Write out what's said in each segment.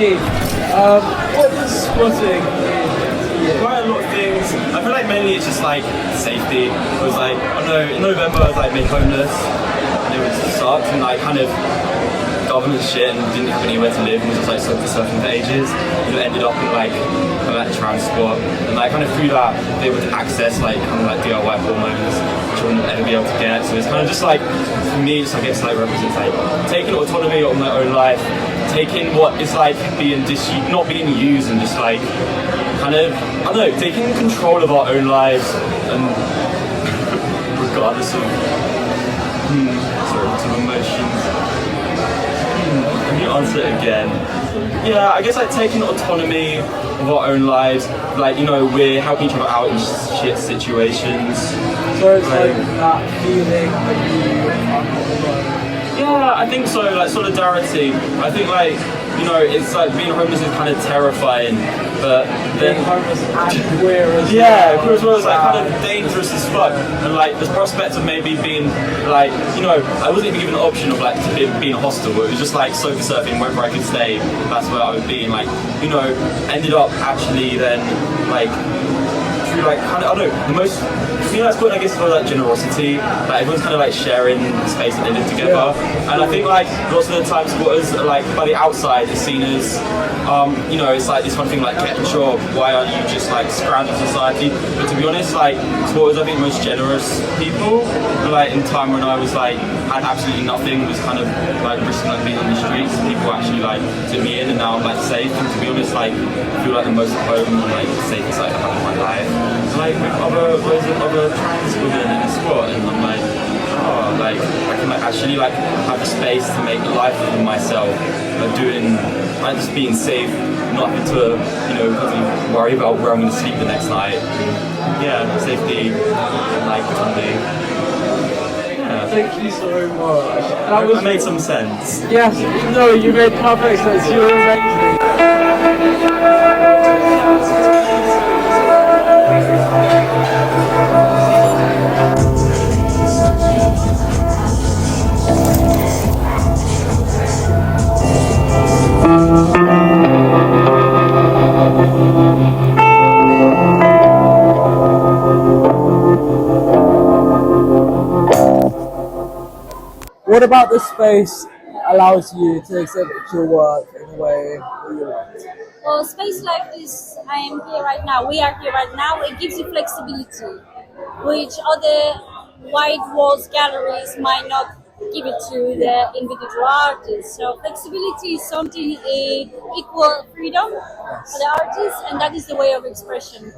me, what does squatting mean? Quite a lot of things. I feel like mainly it's just like safety. It was like, I don't know, in November I was like made homeless and it was sucked and like kind of government shit and didn't have anywhere to live and was just like surfing for ages. And ended up in like transport and like kind of through that they would access like kind of like DIY hormones which I wouldn't ever be able to get. So it's kind of just like, for me, just I guess like represents like taking autonomy of my own life, taking what is like being not being used and just like kind of, I don't know, taking control of our own lives and regardless of sorts of emotions. Let me answer it again. Yeah, I guess like taking autonomy of our own lives, like, you know, we're helping each other out in shit situations. So it's like that feeling that you are not alone. Yeah, I think so, like solidarity. I think like, you know, it's like being homeless is kind of terrifying, but then being homeless and queer as well. Yeah, queer as well is like kind of dangerous as fuck. And like the prospect of maybe being like, you know, I wasn't even given the option of like being a hostel. It was just like sofa surfing wherever I could stay. That's where I would be. And like, you know, ended up actually then like through like kind of, I don't know, the most, you know, that's what I guess for like generosity. Like everyone's kind of like sharing the space that they live together. Yeah. And I think like lots of the time squatters are like by the outside is seen as, you know, it's like this one thing like get a job. Why aren't you just like scrounging society? But to be honest, like squatters I think the most generous people. Like in time when I was like had absolutely nothing, was kind of like risking like being on the streets. People actually like took me in and now I'm like safe. And to be honest, like I feel like the most at home and like safest like I've had in my life. Like with other trans women in the squat, and I'm like, oh, like I can like actually like have a space to make life for myself, like doing, like just being safe, not having to, you know, constantly worry about where I'm going to sleep the next night. Yeah, safety, like autonomy. Yeah. Thank you so much. I made some sense. Yes, no, you made perfect sense. You were amazing. What about the space allows you to exhibit your work in a way that you want? Well, space like this, I am here right now, we are here right now, it gives you flexibility, which other wide walls galleries might not give it to the individual artists. So flexibility is something, equal freedom for the artists, and that is the way of expression.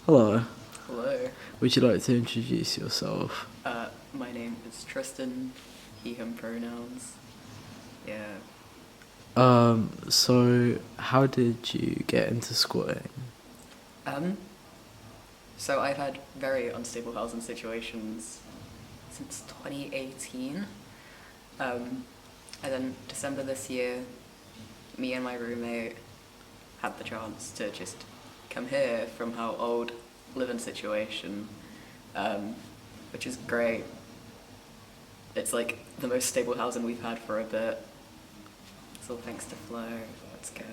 Hello. Hello. Would you like to introduce yourself? My name is Tristan, he, him pronouns. Yeah. So how did you get into squatting? So I've had very unstable housing situations since 2018. And then December this year, me and my roommate had the chance to just come here from our old living situation, which is great. It's like the most stable housing we've had for a bit. It's all thanks to Flo. Let's go.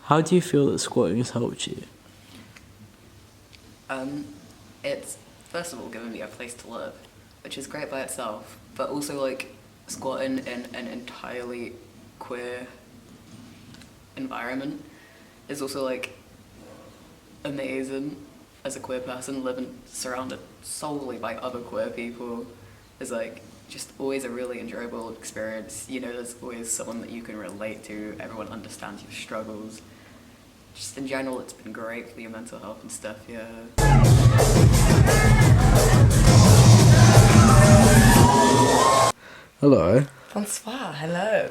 How do you feel that squatting has helped you? It's first of all given me a place to live, which is great by itself, but also like squatting in an entirely queer environment is also like amazing. As a queer person living surrounded solely by other queer people is like just always a really enjoyable experience. You know, there's always someone that you can relate to, everyone understands your struggles. Just in general, it's been great for your mental health and stuff, yeah. Hello. Bonsoir, hello.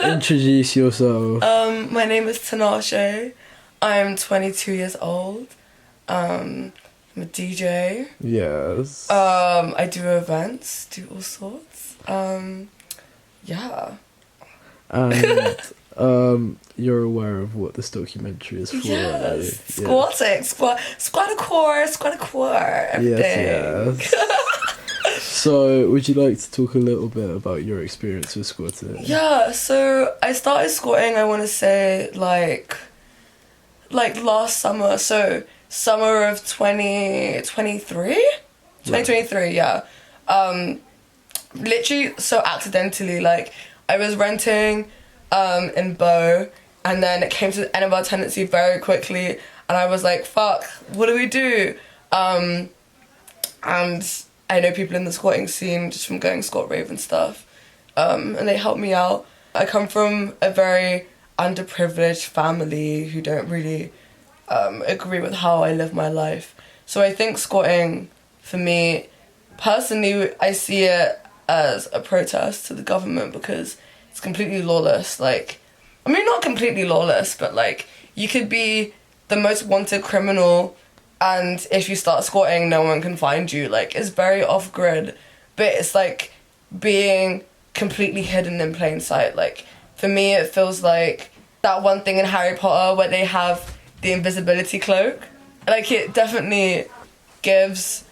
Introduce yourself. My name is Tinashe. I'm 22 years old. I'm a DJ. Yes. I do events, do all sorts. Yeah. And you're aware of what this documentary is for, aren't you? Yes. Squatting. Squat-a-core. Everything. Yes. So, would you like to talk a little bit about your experience with squatting? Yeah, so I started squatting, I want to say, like last summer. So, summer of 2023? 2023, yeah. Literally, so accidentally, like, I was renting in Bow, and then it came to the end of our tenancy very quickly, and I was like, fuck, what do we do? And I know people in the squatting scene just from going squat rave and stuff, and they helped me out. I come from a very underprivileged family who don't really agree with how I live my life. So I think squatting, for me, personally, I see it as a protest to the government because it's completely lawless. Like, I mean, not completely lawless, but like, you could be the most wanted criminal, and if you start squatting, no one can find you. Like, it's very off-grid, but it's like being completely hidden in plain sight. Like, for me, it feels like that one thing in Harry Potter where they have the invisibility cloak. Like, it definitely gives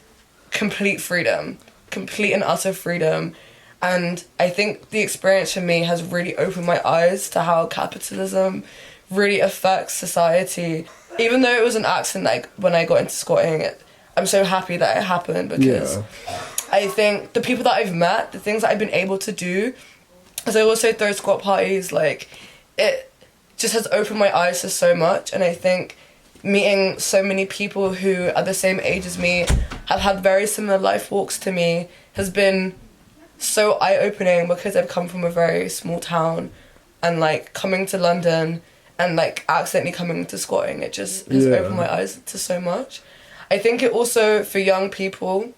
complete freedom, complete and utter freedom. And I think the experience for me has really opened my eyes to how capitalism really affects society. Even though it was an accident, like, when I got into squatting, I'm so happy that it happened because I think the people that I've met, the things that I've been able to do, as I also throw squat parties, like, it just has opened my eyes to so much. And I think meeting so many people who are the same age as me, have had very similar life walks to me, has been so eye-opening because I've come from a very small town, and like coming to London and like accidentally coming to squatting, it just has opened my eyes to so much. I think it also, for young people,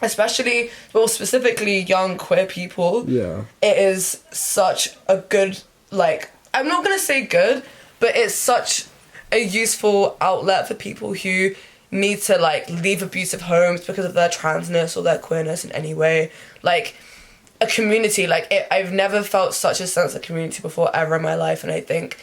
especially, well, specifically young queer people, it is such a good, like, I'm not gonna say good, but it's such a useful outlet for people who need to like leave abusive homes because of their transness or their queerness in any way. Like, a community, like, I've never felt such a sense of community before ever in my life, and I think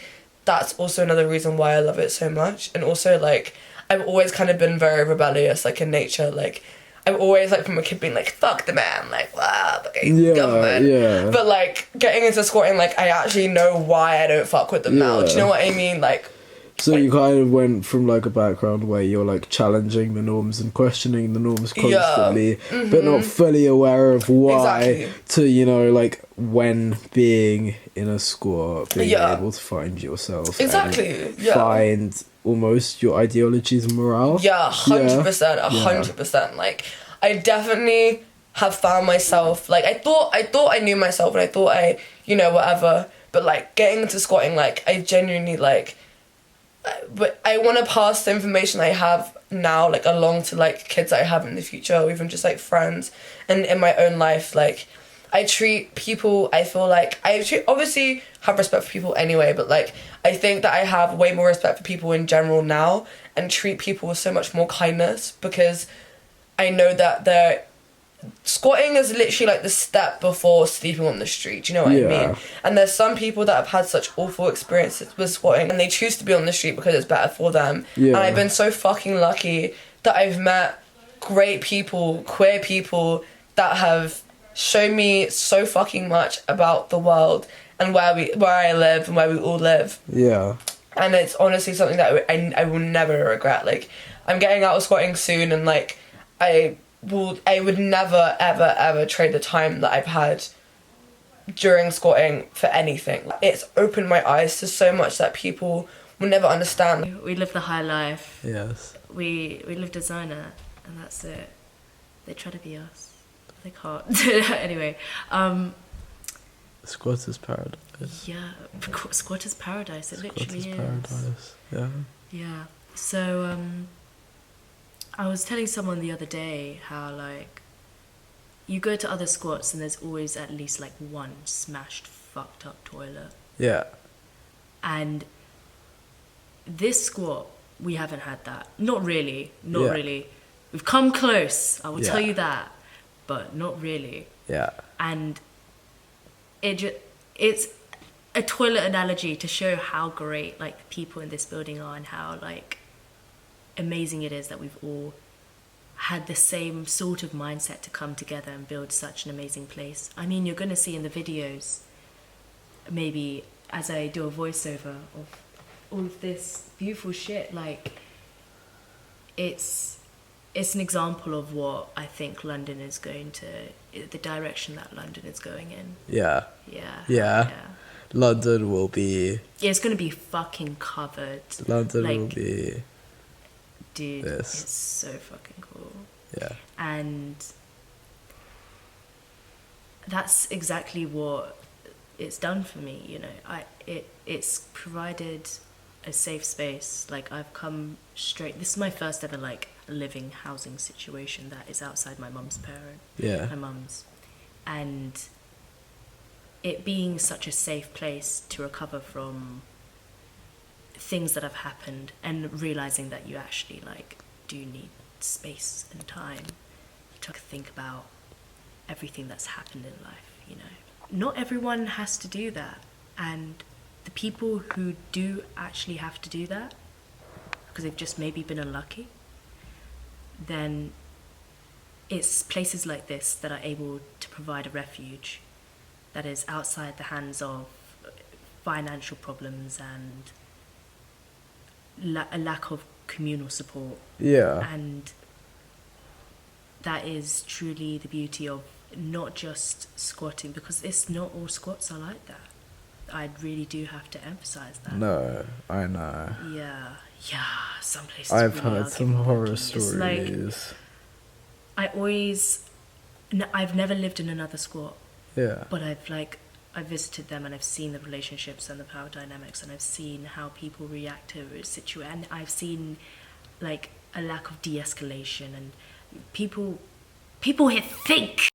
that's also another reason why I love it so much. And also, like, I've always kind of been very rebellious, like, in nature. Like, I've always, like, from a kid being like, fuck the man, like, wow, the government. But, like, getting into squatting, like, I actually know why I don't fuck with them now. Do you know what I mean? Like, so you kind of went from like a background where you're like challenging the norms and questioning the norms constantly, but not fully aware of why, to, you know, like, when being in a squat, being able to find yourself, and find almost your ideologies and morale. 100%. Like, I definitely have found myself, like, I thought I knew myself, and I thought I, you know, whatever, but like getting into squatting, like, I genuinely, like, but I want to pass the information I have now, like, along to, like, kids that I have in the future, or even just, like, friends. And in my own life, like, I treat people, I feel like, obviously have respect for people anyway, but, like, I think that I have way more respect for people in general now, and treat people with so much more kindness, because I know that squatting is literally like the step before sleeping on the street, do you know what I mean? And there's some people that have had such awful experiences with squatting, and they choose to be on the street because it's better for them. And I've been so fucking lucky that I've met great people, queer people, that have shown me so fucking much about the world and where I live and where we all live. And it's honestly something that I will never regret. Like, I'm getting out of squatting soon, and like, I would never, ever, ever trade the time that I've had during squatting for anything. It's opened my eyes to so much that people will never understand. We live the high life. Yes. We live designer, and that's it. They try to be us. They can't. Anyway, Squatter's paradise. Yeah, squatter's paradise. It literally is. Paradise. Yeah. So, I was telling someone the other day how, like, you go to other squats and there's always at least like one smashed, fucked up toilet. And this squat, we haven't had that. Not really. We've come close, I will tell you that, but not really. And it's a toilet analogy to show how great like people in this building are and how like amazing it is that we've all had the same sort of mindset to come together and build such an amazing place. I mean, you're going to see in the videos, maybe as I do a voiceover of all of this beautiful shit, like it's an example of what I think London is going to, the direction that London is going in. Yeah. Yeah. London will be... Yeah, it's going to be fucking covered. London like, will be... Dude, this. it's so fucking cool. Yeah. And that's exactly what it's done for me, you know. It's provided a safe space. Like, I've come straight... This is my first ever, like, living housing situation that is outside my mum's parent. Yeah. My mum's. And it being such a safe place to recover from things that have happened and realizing that you actually like do need space and time to think about everything that's happened in life, you know. Not everyone has to do that, and the people who do actually have to do that because they've just maybe been unlucky, then it's places like this that are able to provide a refuge that is outside the hands of financial problems and a lack of communal support. Yeah. And that is truly the beauty of not just squatting, because it's not all squats are like that. I really do have to emphasize that. No, I know. Yeah, some places I've really heard are some giving horror monkeys. stories. Like, I've never lived in another squat. Yeah. But I've visited them and I've seen the relationships and the power dynamics, and I've seen how people react to a situation, and I've seen like a lack of de-escalation, and people here think